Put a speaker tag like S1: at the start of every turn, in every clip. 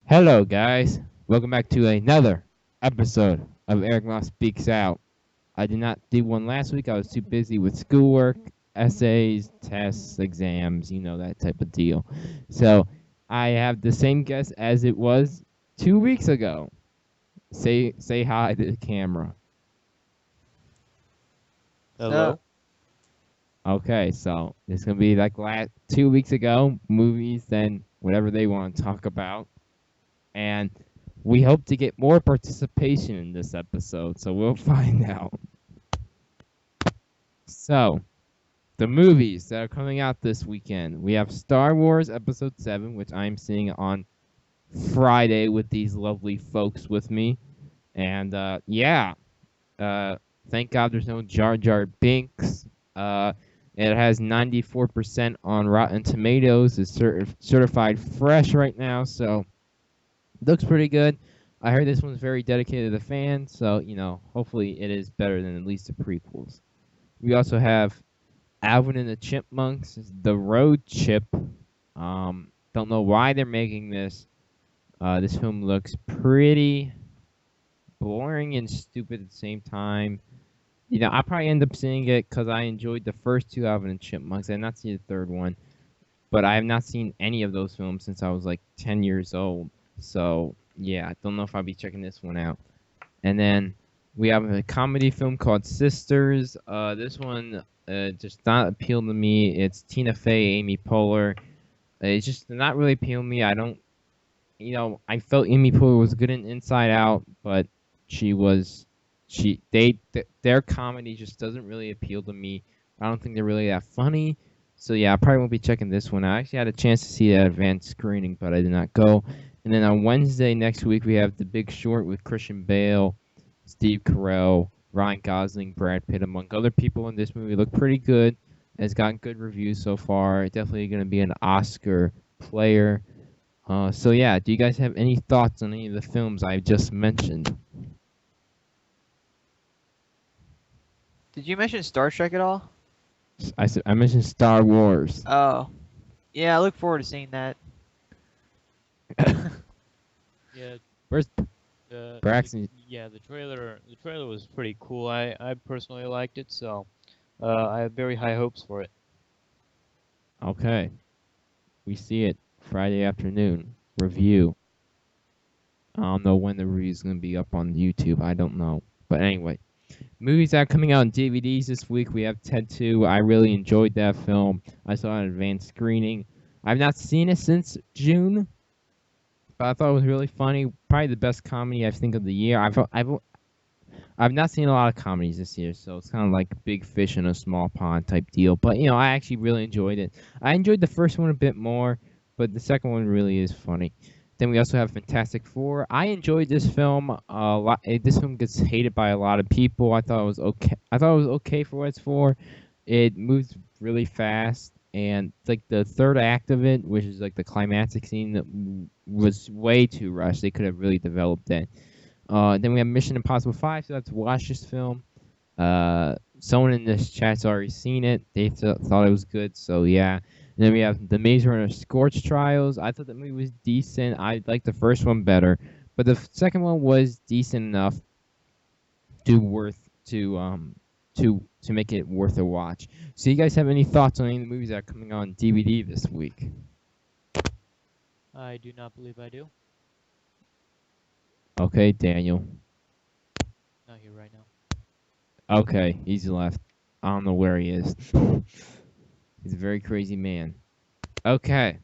S1: Hello, guys. Welcome back to another episode of Eric Moss Speaks Out. I did not do one last week. I was too busy with schoolwork, essays, tests, exams, that type of deal. So I have the same guest as it was 2 weeks ago. Say hi to the camera.
S2: So,
S3: Hello.
S1: Okay, so it's gonna be like last 2 weeks ago, movies, then whatever they want to talk about. And we hope to get more participation in this episode, so we'll find out. So, the movies that are coming out this weekend. We have Star Wars Episode 7, which I'm seeing on Friday with these lovely folks with me. And, uh, thank God there's no Jar Jar Binks. It has 94% on Rotten Tomatoes. It's certified fresh right now, so looks pretty good. I heard this one's very dedicated to the fans, so hopefully it is better than at least the prequels. We also have Alvin and the Chipmunks, The Road Chip. Don't know why they're making this. This film looks pretty boring and stupid at the same time. I'll probably end up seeing it because I enjoyed the first two Alvin and Chipmunks. I have not seen the third one, but I have not seen any of those films since I was like 10 years old. So, yeah, I don't know if I'll be checking this one out. And then we have a comedy film called Sisters. This one just not appealed to me. It's Tina Fey, Amy Poehler. It's just not really appealing to me. I don't, I felt Amy Poehler was good in Inside Out, but their comedy just doesn't really appeal to me. I don't think they're really that funny. So yeah, I probably won't be checking this one out. I actually had a chance to see that advanced screening, but I did not go. And then on Wednesday next week, we have The Big Short with Christian Bale, Steve Carell, Ryan Gosling, Brad Pitt, among other people in this movie. Look pretty good. It's gotten good reviews so far. Definitely going to be an Oscar player. So yeah, do you guys have any thoughts on any of the films I just mentioned?
S2: did you mention Star Trek at all?
S1: I mentioned Star Wars.
S2: Oh, yeah. I look forward to seeing that.
S3: Yeah,
S1: Where's
S3: the
S1: Braxton?
S3: the trailer was pretty cool. I personally liked it, so I have very high hopes for it.
S1: Okay, we see it Friday afternoon review. I don't know when the review is going to be up on YouTube. I don't know, but anyway. Movies that are coming out on DVDs this week. We have Ted 2. I really enjoyed that film. I saw an advanced screening. I've not seen it since June, but I thought it was really funny. Probably the best comedy I think of the year. I've not seen a lot of comedies this year, so it's kind of like big fish in a small pond type deal. But I actually really enjoyed it. I enjoyed the first one a bit more, but the second one really is funny. Then we also have Fantastic Four. I enjoyed this film a lot. This film gets hated by a lot of people. I thought it was okay. I thought it was okay for what it's for. It moves really fast, and like the third act of it, which is like the climactic scene, that was way too rushed. They could have really developed that. Then we have Mission Impossible 5, so let's watch this film. Someone in this chat's already seen it. They thought it was good, so yeah. And then we have The Maze Runner Scorch Trials. I thought the movie was decent. I liked the first one better, but the second one was decent enough to make it worth a watch. So you guys have any thoughts on any of the movies that are coming on DVD this week?
S3: I do not believe I do.
S1: Okay, Daniel.
S3: Not here right now.
S1: Okay, he's left. I don't know where he is. He's a very crazy man. Okay,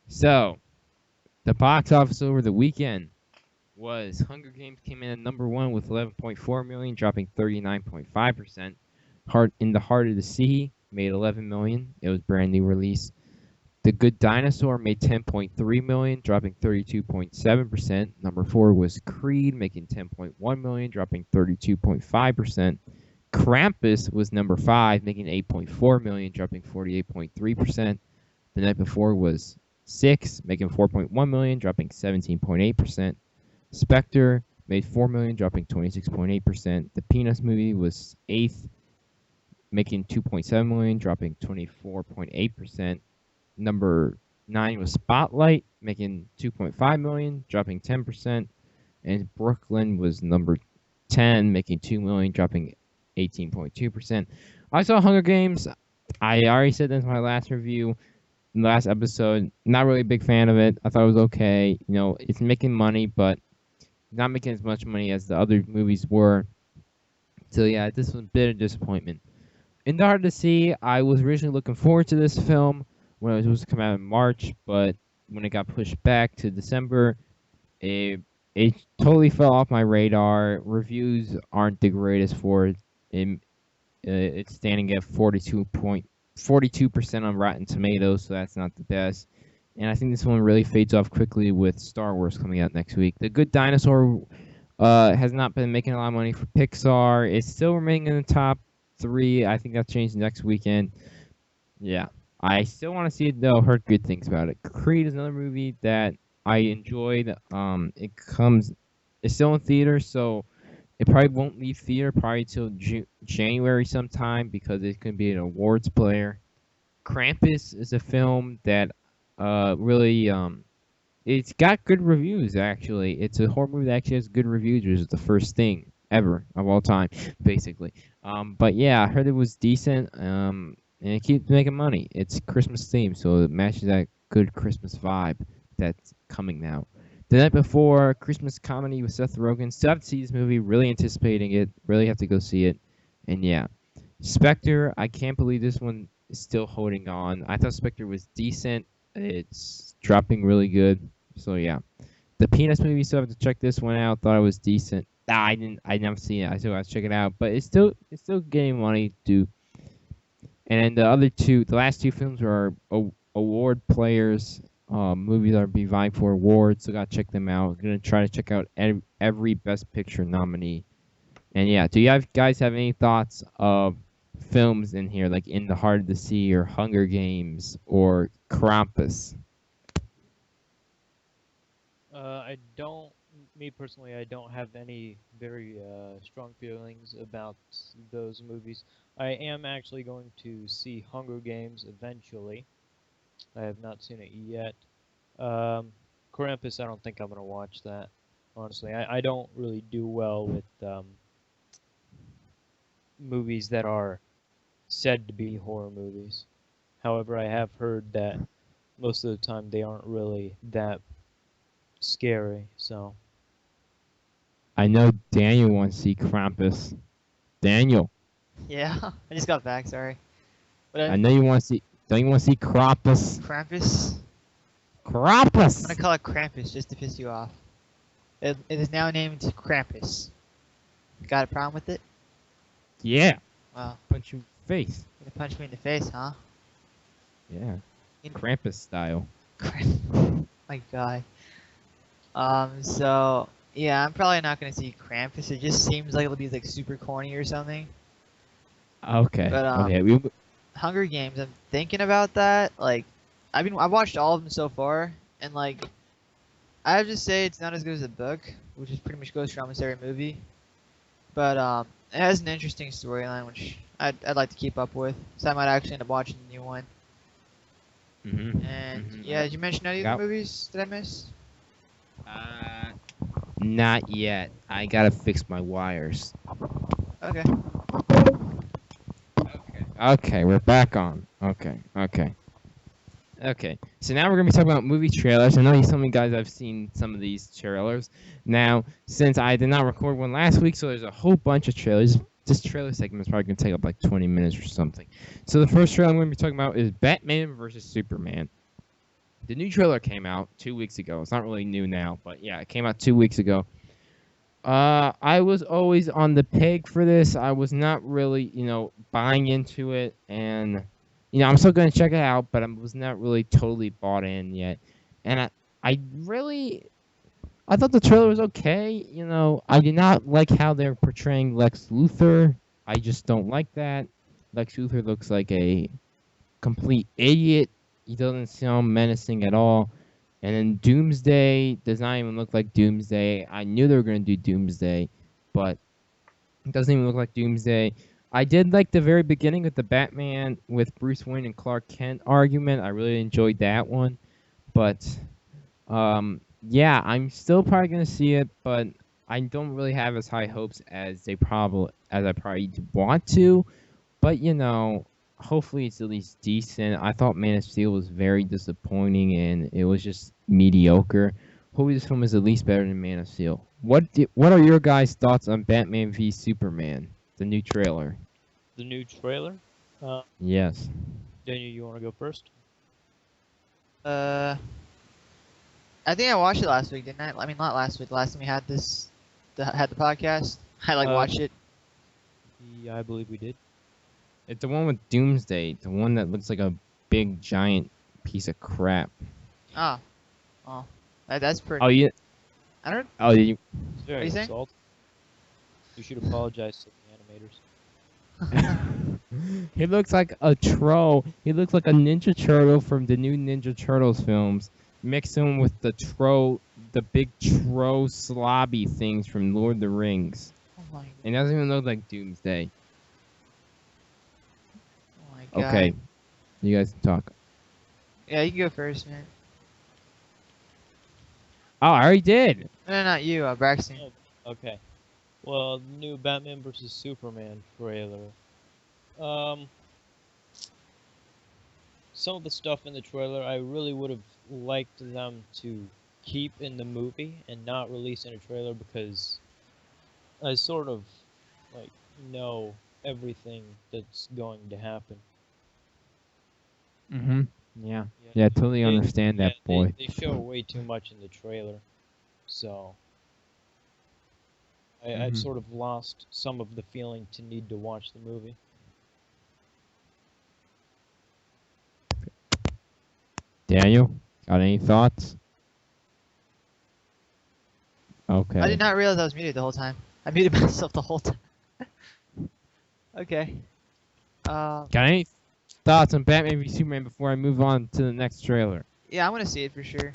S1: so the box office over the weekend was Hunger Games came in at number one with 11.4 million, dropping 39.5%. Heart in the Heart of the Sea made 11 million. It was brand new release. The Good Dinosaur made 10.3 million, dropping 32.7%. Number 4 was Creed, making 10.1 million, dropping 32.5%. Krampus was number 5, making 8.4 million, dropping 48.3%. The night before was 6, making 4.1 million, dropping 17.8%. Spectre made 4 million, dropping 26.8%. The Peanuts movie was 8th, making 2.7 million, dropping 24.8%. Number 9 was Spotlight, making 2.5 million, dropping 10%, and Brooklyn was number 10, making 2 million, dropping 18.2%. I saw Hunger Games. I already said this in my last review, in the last episode. Not really a big fan of it. I thought it was okay. You know, it's making money, but not making as much money as the other movies were. So yeah, this was a bit of disappointment. In the Hard to See, I was originally looking forward to this film when it was supposed to come out in March, but when it got pushed back to December, it totally fell off my radar. Reviews aren't the greatest for it. It's standing at 42% on Rotten Tomatoes, so that's not the best. And I think this one really fades off quickly with Star Wars coming out next week. The Good Dinosaur has not been making a lot of money for Pixar. It's still remaining in the top 3. I think that's changed next weekend. Yeah. I still want to see it, though. Heard good things about it. Creed is another movie that I enjoyed. It's still in theaters, so it probably won't leave theater probably till January sometime because it could be an awards player. Krampus is a film that really it's got good reviews actually. It's a horror movie that actually has good reviews, which is the first thing ever of all time, basically. But yeah, I heard it was decent. And it keeps making money. It's Christmas themed, so it matches that good Christmas vibe that's coming now. The night before, Christmas comedy with Seth Rogen. Still have to see this movie. Really anticipating it. Really have to go see it. And yeah, Spectre. I can't believe this one is still holding on. I thought Spectre was decent. It's dropping really good. So yeah, the Peanuts movie. Still have to check this one out. Thought it was decent. I didn't. I never seen it. I still have to check it out. But it's still getting money to. And then the last two films are award players. Movies are be vying for awards, so gotta check them out. I'm gonna try to check out every Best Picture nominee. And yeah, do you guys have any thoughts of films in here, like In the Heart of the Sea or Hunger Games or Krampus?
S3: I don't, me personally, I don't have any very strong feelings about those movies. I am actually going to see Hunger Games eventually. I have not seen it yet. Krampus, I don't think I'm gonna watch that. Honestly, I don't really do well with movies that are said to be horror movies. However, I have heard that most of the time they aren't really that scary. So
S1: I know Daniel wants to see Krampus. Daniel,
S2: Yeah, I just got back. Sorry. But
S1: I know you want to see. Don't you want to see Krampus?
S2: Krampus. I'm
S1: Krampus.
S2: gonna call it Krampus just to piss you off. It is now named Krampus. Got a problem with it?
S1: Yeah.
S2: Well,
S1: Punch you in the face.
S2: you're gonna punch me in the face, huh?
S1: Yeah.
S2: In-
S1: Krampus style.
S2: My God. So yeah, I'm probably not gonna see Krampus. It just seems like it'll be like super corny or something.
S1: Okay.
S2: But,
S1: Okay.
S2: Hunger Games, I'm thinking about that. Like, I've watched all of them so far, and like, I have to say it's not as good as the book, which is pretty much goes for almost every movie. But it has an interesting storyline, which I'd like to keep up with. So I might actually end up watching the new one. And yeah, did you mention any of
S1: Yep.
S2: the movies? Did I miss?
S1: Not yet. I gotta fix my wires.
S2: Okay.
S1: Okay, we're back on. Okay. So now we're gonna be talking about movie trailers. I know some of you guys have seen some of these trailers. Now, since I did not record one last week, so there's a whole bunch of trailers. This trailer segment is probably gonna take up like 20 minutes or something. So the first trailer I'm gonna be talking about is Batman vs Superman. The new trailer came out 2 weeks ago. It's not really new now, but yeah, it came out 2 weeks ago. I was always on the peg for this. I was not really, buying into it, and I'm still gonna check it out, but I was not really totally bought in yet. And I thought the trailer was okay. I did not like how they're portraying Lex Luthor. I just don't like that. Lex Luthor looks like a complete idiot. He doesn't sound menacing at all. And then Doomsday does not even look like Doomsday. I knew they were going to do Doomsday, but it doesn't even look like Doomsday. I did like the very beginning with the Batman with Bruce Wayne and Clark Kent argument. I really enjoyed that one. But yeah, I'm still probably gonna see it, but I don't really have as high hopes as I probably want to. But hopefully it's at least decent. I thought Man of Steel was very disappointing and it was just mediocre. Hopefully this film is at least better than Man of Steel. What are your guys' thoughts on Batman v Superman, the new trailer?
S3: The new trailer.
S1: Yes.
S3: Daniel, you want to go first?
S2: I think I watched it last week, didn't I? I mean, not last week. Last time we had had the podcast. I watched it.
S3: Yeah, I believe we did.
S1: It's the one with Doomsday, the one that looks like a big giant piece of crap.
S2: Oh, that's pretty.
S1: Oh, yeah.
S2: I don't.
S1: Oh, you.
S3: It's very
S2: What are you saying?
S3: insulting. You should apologize to the animators.
S1: He looks like a troll. He looks like a Ninja Turtle from the new Ninja Turtles films. Mix him with the big troll slobby things from Lord of the Rings.
S2: Oh my.
S1: It doesn't even look like Doomsday.
S2: Oh my god.
S1: Okay, you guys can talk.
S2: Yeah, you can go first, man.
S1: Oh, I already did.
S2: No, not you, Braxton.
S3: Okay. Well, the new Batman vs Superman trailer. Some of the stuff in the trailer I really would have liked them to keep in the movie and not release in a trailer because I sort of know everything that's going to happen.
S1: Mm-hmm. Yeah. Yeah, totally understand that, boy.
S3: They show way too much in the trailer, so I've sort of lost some of the feeling to need to watch the movie.
S1: Daniel, got any thoughts? Okay.
S2: I did not realize I was muted the whole time. I muted myself the whole time. Okay.
S1: Got any thoughts on Batman v Superman before I move on to the next trailer?
S2: Yeah, I'm gonna see it for sure.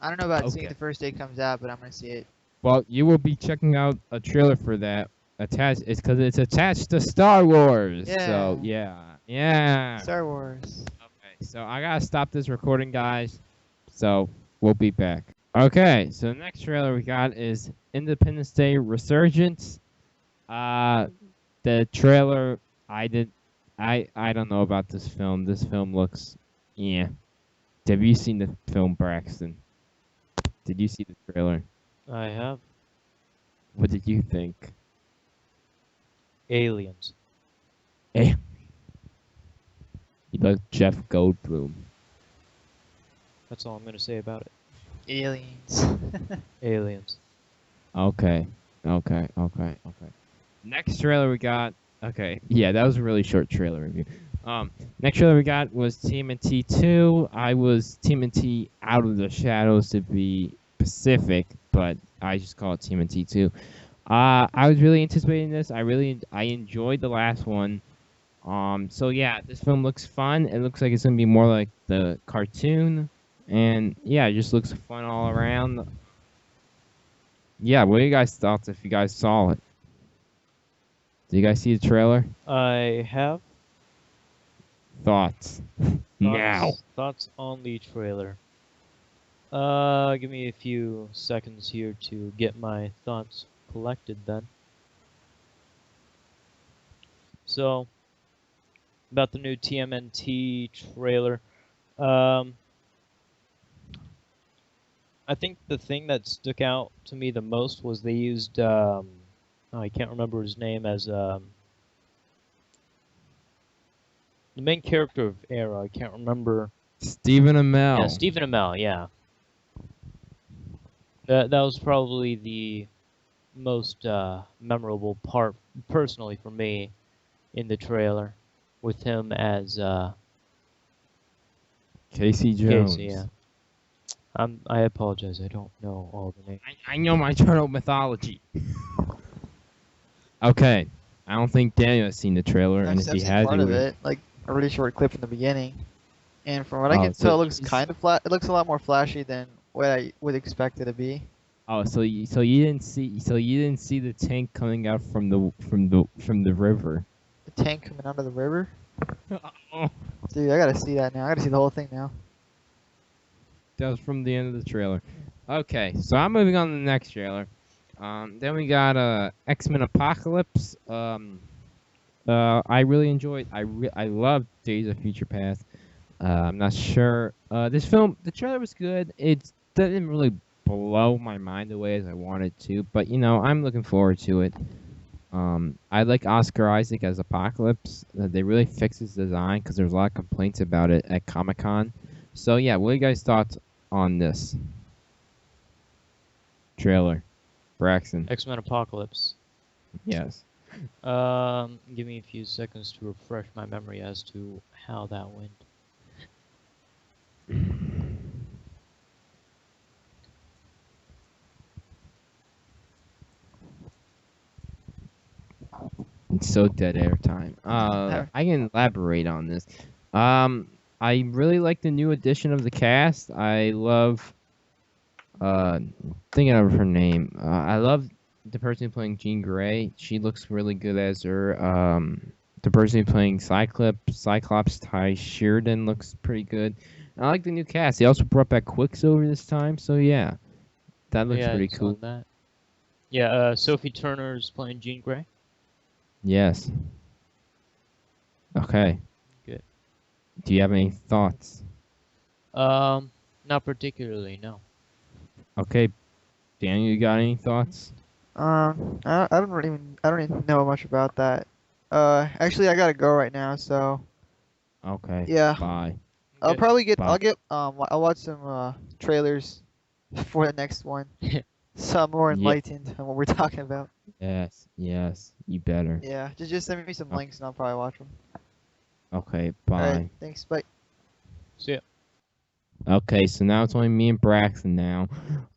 S2: I don't know about seeing
S1: Okay.
S2: it the first day it comes out, but I'm gonna see it.
S1: Well, you will be checking out a trailer for that. It's because it's attached to Star Wars.
S2: Yeah.
S1: So yeah.
S2: Star Wars.
S1: Okay, so I gotta stop this recording, guys. So we'll be back. Okay, so the next trailer we got is Independence Day Resurgence. The trailer I don't know about this film. This film looks Have you seen the film, Braxton? Did you see the trailer?
S3: I have
S1: What did you think?
S3: aliens.
S1: You like Jeff Goldblum.
S3: That's all I'm gonna say about it.
S2: Aliens.
S3: Aliens.
S1: Okay. Next trailer we got. Okay, yeah, that was a really short trailer review. Next trailer we got was TMNT 2. I was TMNT Out of the Shadows to be specific, but I just call it TMNT 2. I was really anticipating this. I enjoyed the last one. So yeah, this film looks fun. It looks like it's gonna be more like the cartoon, and yeah, it just looks fun all around. Yeah, what are you guys' thoughts if you guys saw it? Did you guys see the trailer?
S3: I have
S1: Thoughts. Now.
S3: Thoughts on the trailer. Give me a few seconds here to get my thoughts collected then. So, about the new TMNT trailer. I think the thing that stuck out to me the most was they used, I can't remember his name as, the main character of Arrow. I can't remember.
S1: Stephen Amell.
S3: Yeah, Stephen Amell, yeah. That was probably the most memorable part, personally for me, in the trailer, with him as
S1: Casey Jones.
S3: Casey. Yeah. I apologize. I don't know all the names.
S1: I know my turtle mythology. Okay. I don't think Daniel has seen the trailer, and if he
S2: seen
S1: has,
S2: part
S1: he
S2: of
S1: would-
S2: it, like a really short clip in the beginning, and from what I
S1: Oh,
S2: can
S1: so
S2: tell, it looks
S1: it's-
S2: kind of flat. It looks a lot more flashy than what I would expect it to be.
S1: Oh, so you didn't see the tank coming out from the river.
S2: The tank coming out of the river.
S1: Oh.
S2: Dude, I gotta see that now. I gotta see the whole thing now.
S1: That was from the end of the trailer. Okay, so I'm moving on to the next trailer. Then we got X-Men Apocalypse. I really enjoyed. I love Days of Future Past. I'm not sure. This film, the trailer was good. It didn't really blow my mind away as I wanted to, but I'm looking forward to it. I like Oscar Isaac as Apocalypse. They really fixed his design because there's a lot of complaints about it at Comic-Con. So yeah, what are you guys' thoughts on this trailer, Braxton?
S3: X-Men Apocalypse.
S1: Yes.
S3: Give me a few seconds to refresh my memory as to how that went.
S1: It's so dead air time. I can elaborate on this. I really like the new addition of the cast. I love thinking of her name. I love the person playing Jean Grey. She looks really good as her. The person playing Cyclops Ty Sheridan looks pretty good. I like the new cast. They also brought back Quicksilver this time, so yeah, that looks
S3: Yeah,
S1: pretty
S3: I saw
S1: cool.
S3: that. Yeah, Sophie Turner's playing Jean Grey.
S1: Yes. Okay.
S3: Good.
S1: Do you have any thoughts?
S3: Not particularly, no.
S1: Okay, Daniel, you got any thoughts?
S2: I don't even know much about that. Actually, I gotta go right now, so
S1: Okay.
S2: yeah.
S1: Bye.
S2: I'll
S3: Good.
S2: probably
S1: Bye.
S2: I'll watch some trailers for the next one, so I'm more
S1: Yeah.
S2: enlightened on what we're talking about.
S1: Yes. Yes. You better.
S2: Yeah, just send me some links and I'll probably watch them.
S1: Okay.
S2: All
S1: Bye.
S2: right, thanks, bye.
S3: See ya.
S1: Okay. So now it's only me and Braxton now.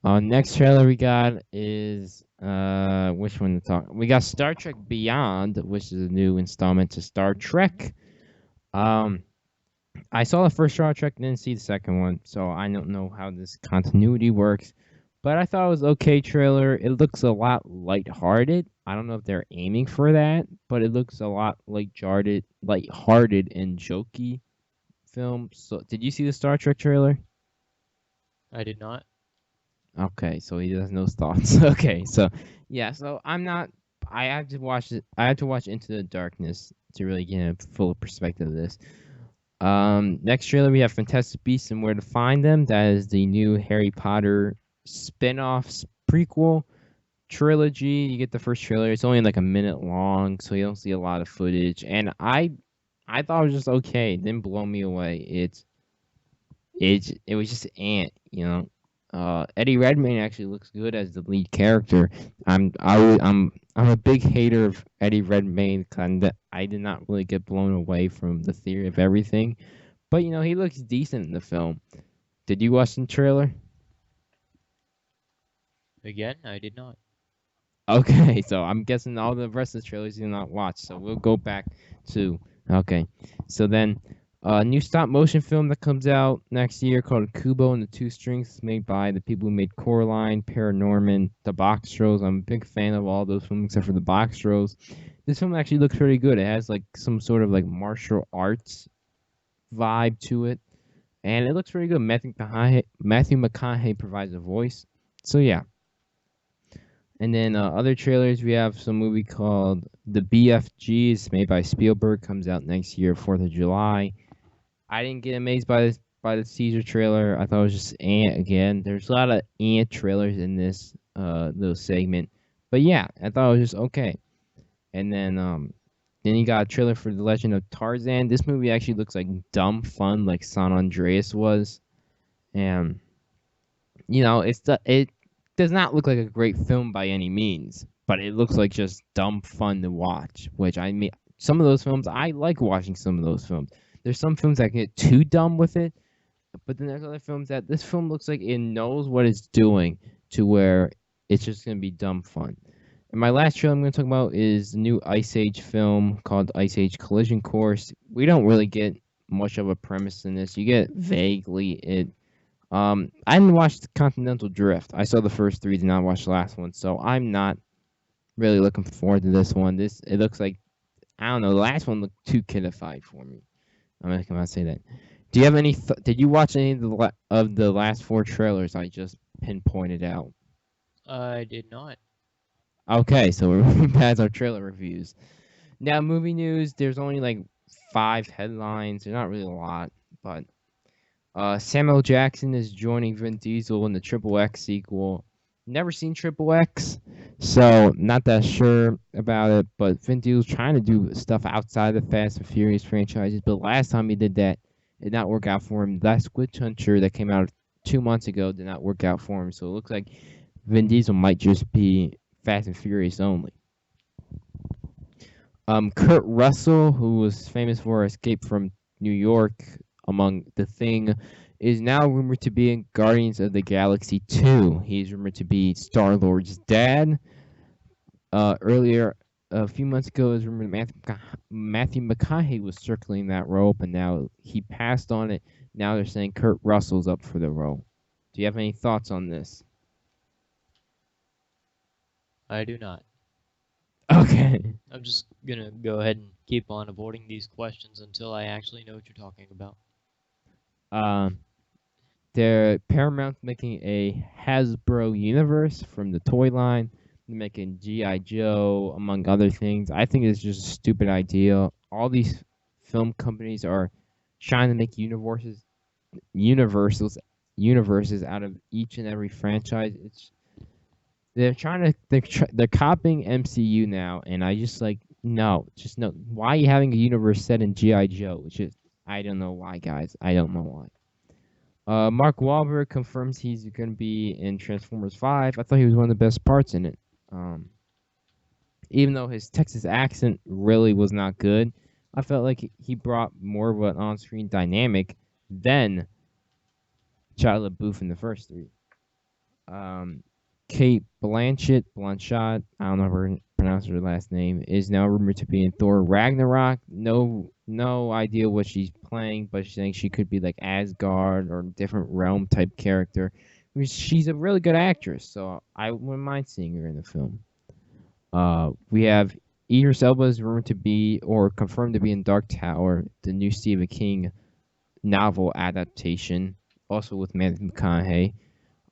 S1: Next trailer we got is which one to talk? We got Star Trek Beyond, which is a new installment to Star Trek. I saw the first Star Trek, didn't see the second one, so I don't know how this continuity works. But I thought it was okay trailer. It looks a lot lighthearted. I don't know if they're aiming for that, but it looks a lot lighthearted and jokey film. So, did you see the Star Trek trailer?
S3: I did not.
S1: Okay, so he has no thoughts. Okay, so yeah, so I'm not. I have to watch it. I have to watch Into the Darkness to really get a full perspective of this. Next trailer we have Fantastic Beasts and Where to Find Them. That is the new Harry Potter spin-off prequel trilogy. You get the first trailer. It's only like a minute long, so you don't see a lot of footage. And I thought it was just okay. It didn't blow me away. It was just Ant. Eddie Redmayne actually looks good as the lead character. I'm a big hater of Eddie Redmayne. I did not really get blown away from the theory of everything, but he looks decent in the film. Did you watch the trailer?
S3: Again, I did not.
S1: Okay, so I'm guessing all the rest of the trailers you did not watch. So we'll go back to So then, new stop motion film that comes out next year called Kubo and the Two Strings, made by the people who made Coraline, Paranorman, The Box Trolls. I'm a big fan of all those films except for The Box Trolls. This film actually looks pretty good. It has like some sort of like martial arts vibe to it, and it looks pretty good. Matthew McConaughey provides a voice. So yeah. And then other trailers, we have some movie called The BFGs, made by Spielberg, comes out next year, 4th of July. I didn't get amazed by the Caesar trailer. I thought it was just Ant again. There's a lot of Ant trailers in this little segment, but yeah, I thought it was just okay. And then you got a trailer for The Legend of Tarzan. This movie actually looks like dumb fun, like San Andreas was, and it does not look like a great film by any means, but it looks like just dumb fun to watch. Which some of those films I like watching. Some of those films. There's some films that get too dumb with it, but then there's other films that this film looks like it knows what it's doing to where it's just gonna be dumb fun. And my last trailer I'm gonna talk about is the new Ice Age film called Ice Age Collision Course. We don't really get much of a premise in this. You get vaguely it. I didn't watch Continental Drift. I saw the first three, did not watch the last one, so I'm not really looking forward to this one. It looks like, I don't know, the last one looked too kidified for me. I'm not gonna say that. Do you have any? Did you watch any of the last 4 trailers I just pinpointed out?
S3: I did not.
S1: Okay, so we're past our trailer reviews. Now, movie news. There's only like 5 headlines. They're not really a lot, but Samuel Jackson is joining Vin Diesel in the Triple X sequel. Never seen Triple X, so not that sure about it. But Vin Diesel's trying to do stuff outside the Fast and Furious franchises. But last time he did that, it did not work out for him. That Squid Hunter that came out 2 months ago did not work out for him. So it looks like Vin Diesel might just be Fast and Furious only. Kurt Russell, who was famous for Escape from New York, among The Thing, is now rumored to be in Guardians of the Galaxy 2. He's rumored to be Star-Lord's dad. Earlier, a few months ago, it was rumored Matthew McConaughey was circling that role, but now he passed on it. Now they're saying Kurt Russell's up for the role. Do you have any thoughts on this?
S3: I do not.
S1: Okay.
S3: I'm just gonna go ahead and keep on avoiding these questions until I actually know what you're talking about.
S1: They're Paramount's making a Hasbro universe from the toy line. They're making G.I. Joe, among other things. I think it's just a stupid idea. All these film companies are trying to make universes out of each and every franchise. They're copying MCU now, and I just no. Why are you having a universe set in G.I. Joe? I don't know why, guys. I don't know why. Mark Wahlberg confirms he's going to be in Transformers 5. I thought he was one of the best parts in it. Even though his Texas accent really was not good, I felt like he brought more of an on-screen dynamic than Shia LaBeouf in the first 3. Kate Blanchett, I don't know how to pronounce her last name, is now rumored to be in Thor Ragnarok. No idea what she's playing, but she's saying she could be like Asgard or different realm type character. She's a really good actress, so I wouldn't mind seeing her in the film. We have Idris Elba is rumored to be or confirmed to be in Dark Tower, the new Stephen King novel adaptation, also with Matthew McConaughey.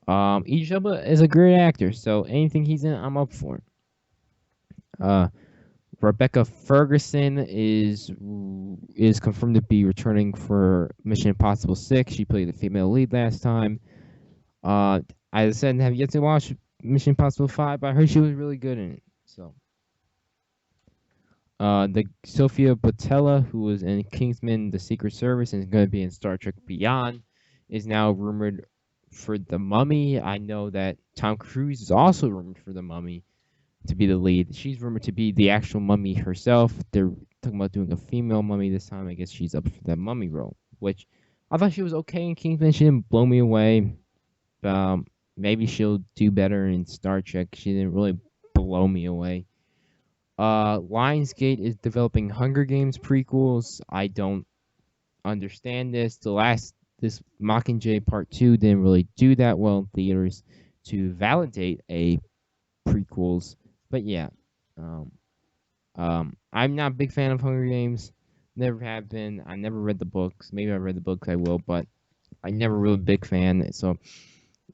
S1: Idris Elba is a great actor, so anything he's in, I'm up for. Rebecca Ferguson is confirmed to be returning for Mission Impossible 6. She played the female lead last time. As I said, have yet to watch Mission Impossible 5, but I heard she was really good in it. So, the Sofia Boutella, who was in Kingsman: The Secret Service and is going to be in Star Trek Beyond, is now rumored for The Mummy. I know that Tom Cruise is also rumored for The Mummy to be the lead. She's rumored to be the actual mummy herself. They're talking about doing a female mummy this time. I guess she's up for that mummy role, which I thought she was okay in Kingsman. She didn't blow me away. Maybe she'll do better in Star Trek. She didn't really blow me away. Lionsgate is developing Hunger Games prequels. I don't understand this. This Mockingjay Part 2 didn't really do that well in theaters to validate a prequels. But yeah, I'm not a big fan of Hunger Games. Never have been. I never read the books. Maybe I read the books. I will, but I never really a big fan. So,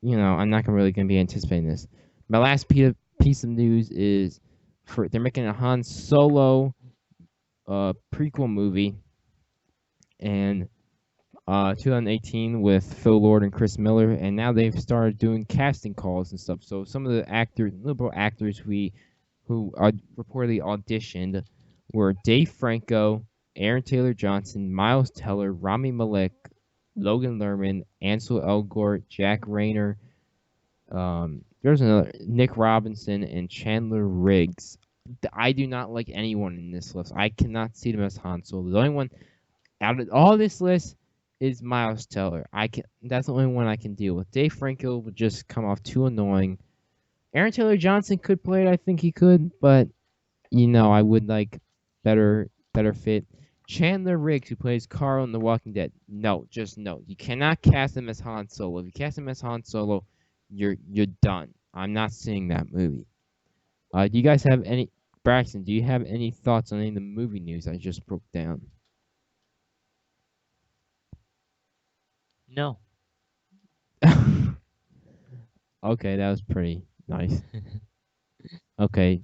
S1: I'm not really gonna be anticipating this. My last piece of news is they're making a Han Solo prequel movie, and 2018 with Phil Lord and Chris Miller, and now they've started doing casting calls and stuff. So some of the liberal actors who reportedly auditioned were Dave Franco, Aaron Taylor Johnson, Miles Teller, Rami Malek, Logan Lerman, Ansel Elgort, Jack Rayner. There's another Nick Robinson and Chandler Riggs. I do not like anyone in this list. I cannot see them as Han Solo. The only one out of all this list is Miles Teller. That's the only one I can deal with. Dave Franco would just come off too annoying. Aaron Taylor Johnson could play it. I think he could, but I would like better fit. Chandler Riggs, who plays Carl in The Walking Dead. No, just no. You cannot cast him as Han Solo. If you cast him as Han Solo, you're done. I'm not seeing that movie. Do you guys have any Braxton? Do you have any thoughts on any of the movie news I just broke down?
S3: No.
S1: Okay, that was pretty nice. Okay,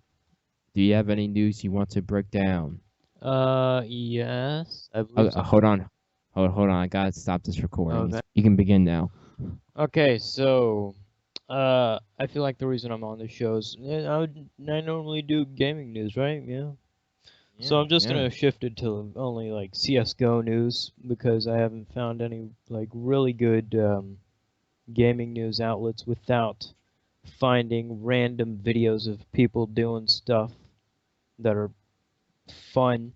S1: do you have any news you want to break down?
S3: Yes, I believe so.
S1: Hold on. Hold on. I gotta stop this recording.
S3: Okay.
S1: You can begin now.
S3: Okay, so, I feel like the reason I'm on this show is I normally do gaming news, right? Yeah. So I'm just
S1: Yeah.
S3: gonna shift it to only like CS:GO news because I haven't found any like really good gaming news outlets without finding random videos of people doing stuff that are fun.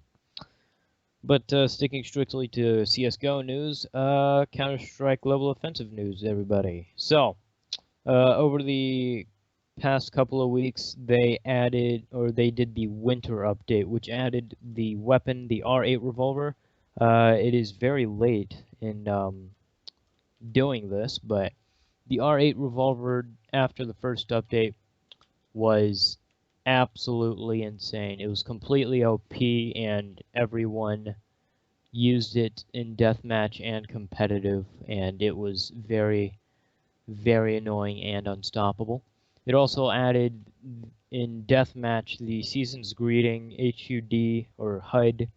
S3: But sticking strictly to CS:GO news, Counter-Strike Global Offensive news, everybody. So, over the past couple of weeks, they did the winter update, which added the weapon, the R8 revolver. It is very late in doing this, but the R8 revolver after the first update was absolutely insane. It was completely OP, and everyone used it in deathmatch and competitive, and it was very, very annoying and unstoppable. It also added in deathmatch the season's greeting HUD or HUD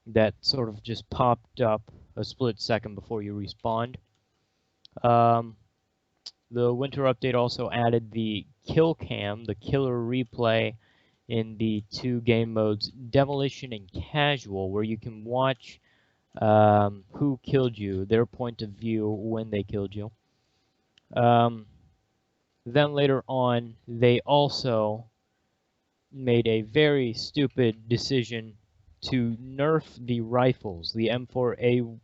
S3: that sort of just popped up a split second before you respawned. Um, the winter update also added the kill cam, the killer replay in the two game modes, Demolition and Casual, where you can watch who killed you, their point of view when they killed you. Then later on, they also made a very stupid decision to nerf the rifles, the M4A,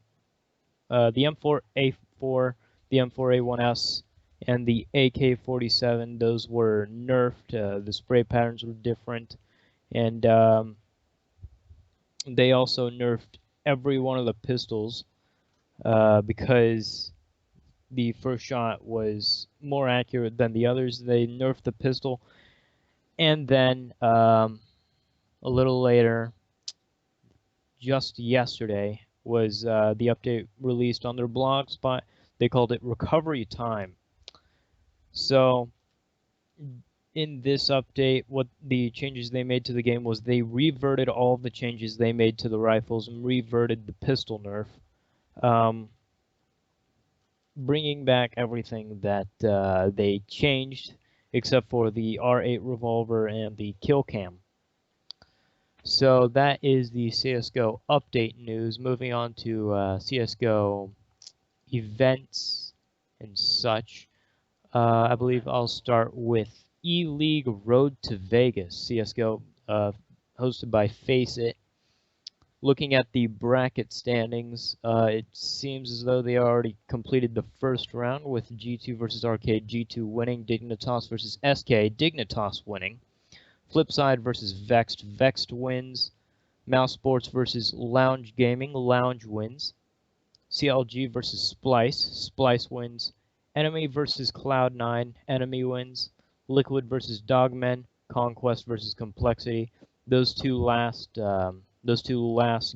S3: the M4A4, the M4A1S, and the AK-47. Those were nerfed. The spray patterns were different, and they also nerfed every one of the pistols because the first shot was more accurate than the others. They nerfed the pistol, and then a little later, just yesterday, was the update released on their blog spot. They called it Recovery Time. So in this update, what the changes they made to the game was they reverted all of the changes they made to the rifles and reverted the pistol nerf. Bringing back everything that they changed, except for the R8 revolver and the kill cam. So that is the CS:GO update news. Moving on to CS:GO events and such. I believe I'll start with E-League Road to Vegas, CS:GO, hosted by Face It. Looking at the bracket standings, it seems as though they already completed the first round with G2 versus Arcade, G2 winning, Dignitas versus SK, Dignitas winning, Flipside versus Vexed, Vexed wins, Mouse Sports versus Lounge Gaming, Lounge wins, CLG versus Splice, Splice wins, Enemy versus Cloud9, Enemy wins, Liquid versus Dogmen, Conquest versus Complexity. Those two last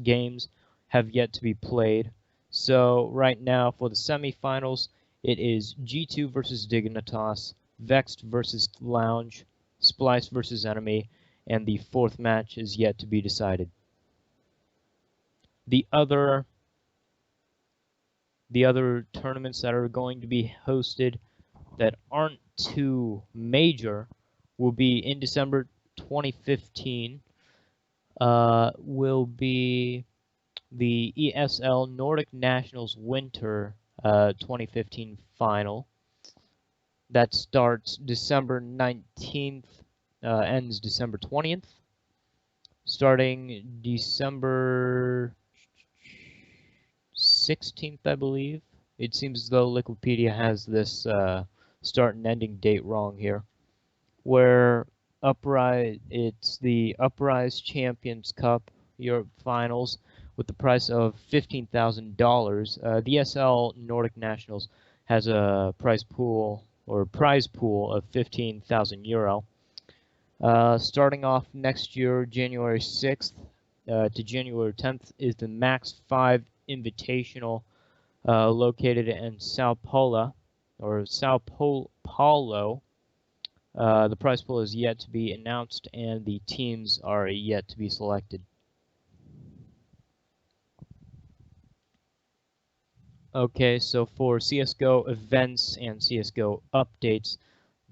S3: games have yet to be played. So right now for the semifinals, it is G2 versus Dignitas, Vexed versus Lounge, Splice versus Enemy, and the fourth match is yet to be decided. The other tournaments that are going to be hosted that aren't too major will be in December 2015. Will be the ESL Nordic Nationals Winter 2015 final. That starts December 19th, ends December 20th. Starting December 16th, I believe. It seems as though Wikipedia has this start and ending date wrong here. Where it's the Uprise Champions Cup Europe Finals with the price of $15,000. The ESL Nordic Nationals has a prize pool of 15,000 euro. Starting off next year, January 6th to January 10th, is the Max 5 Invitational located in Sao Paulo, or Paulo. The prize pool is yet to be announced, and the teams are yet to be selected. Okay, so for CSGO events and CSGO updates,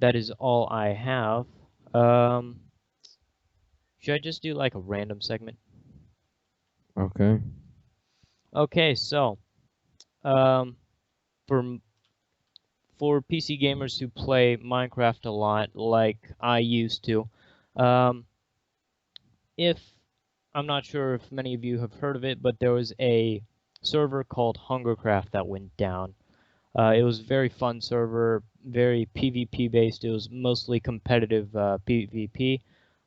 S3: that is all I have. Should I just do like a random segment?
S1: Okay.
S3: Okay, so um, for PC gamers who play Minecraft a lot, like I used to, um, if I'm not sure if many of you have heard of it, but there was a server called Hungercraft that went down. It was a very fun server, very PvP based. It was mostly competitive PvP,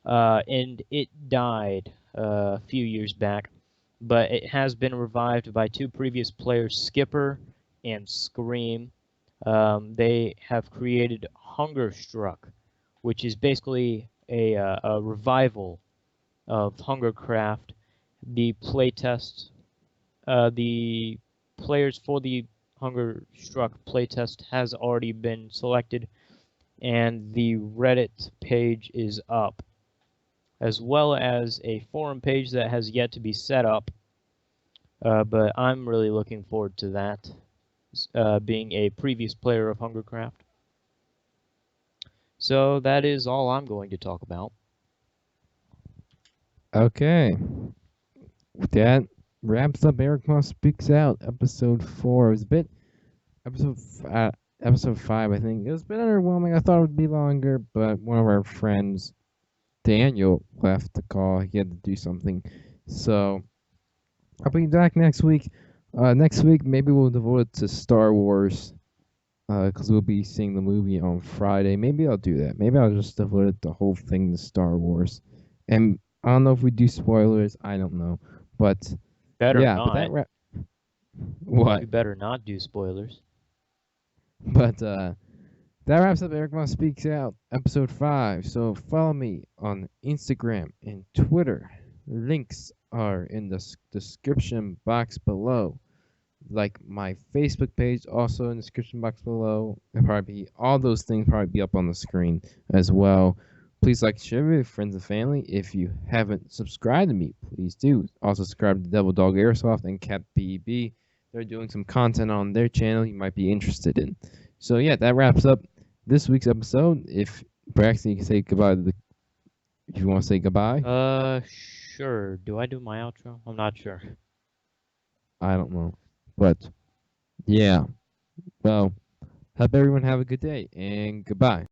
S3: and it died a few years back. But it has been revived by two previous players, Skipper and Scream. They have created Hungerstruck, which is basically a revival of Hungercraft. The playtest, the players for the Hungerstruck playtest has already been selected, and the Reddit page is up, as well as a forum page that has yet to be set up. But I'm really looking forward to that, being a previous player of Hungercraft. So that is all I'm going to talk about.
S1: Okay. That wraps up Eric Moss Speaks Out, episode 4. It was a bit episode 5, I think. It was a bit underwhelming. I thought it would be longer, but one of our friends, Daniel, left the call. He had to do something. So I'll be back next week. Next week, maybe we'll devote it to Star Wars, because we'll be seeing the movie on Friday. Maybe I'll do that. Maybe I'll just devote it the whole thing to Star Wars. And I don't know if we do spoilers. I don't know. But
S3: Better
S1: yeah,
S3: not.
S1: but that what?
S3: You better not do spoilers.
S1: But that wraps up Eric Moss Speaks Out, episode 5. So follow me on Instagram and Twitter. Links are in the description box below. Like my Facebook page, also in the description box below. And probably all those things probably be up on the screen as well. Please like, share with your friends and family. If you haven't subscribed to me, please do. Also subscribe to Devildogairsoft and CaptBEB. They're doing some content on their channel you might be interested in. So yeah, that wraps up this week's episode. If Braxton, you can say goodbye to the. If you want to say goodbye.
S3: Sure. Do I do my outro? I'm not sure.
S1: I don't know, but yeah. Well, hope everyone have a good day and goodbye.